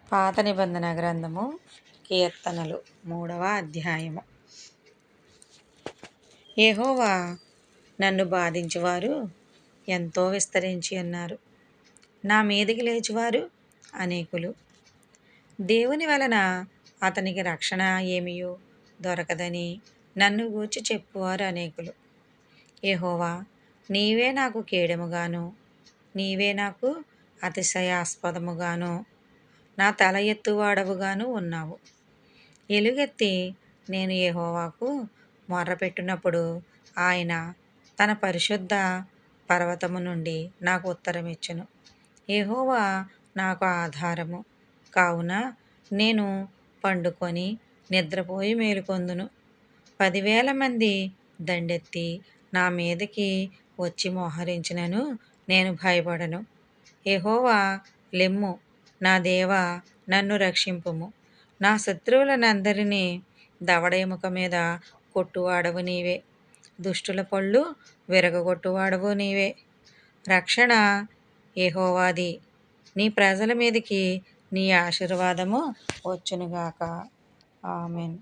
పాత నిబంధన గ్రంథము కీర్తనలు 3వ అధ్యాయము. యెహోవా నన్ను బాధించువారు ఎంతో విస్తరించి ఉన్నారు, నా మీదికి లేచువారు అనేకులు. దేవుని వలన అతనికి రక్షణ ఏమియో దొరకదని నన్ను గూర్చి చెప్పువారు అనేకులు. యెహోవా, నీవే నాకు కేడెముగాను, నీవే నాకు అతిశయాస్పదముగాను, నా తల ఎత్తువాడవుగాను ఉన్నావు. ఎలుగెత్తి నేను యెహోవాకు మొర్రపెట్టినప్పుడు ఆయన తన పరిశుద్ధ పర్వతము నుండి నాకు ఉత్తరమిచ్చును. యెహోవా నాకు ఆధారము కావున నేను పండుకొని నిద్రపోయి మేలుకొందును. 10,000 మంది దండెత్తి నా మీదకి వచ్చి మోహరించినను నేను భయపడను. యెహోవా, లెమ్ము, నా దేవా, నన్ను రక్షింపుము. నా శత్రువులనందరినీ దవడ ఎముక మీద కొట్టువాడవు నీవే, దుష్టుల పళ్ళు విరగగొట్టువాడవు నీవే. రక్షణ యెహోవాది, నీ ప్రజల మీదికి నీ ఆశీర్వాదము వచ్చునుగాక. ఆమేన్.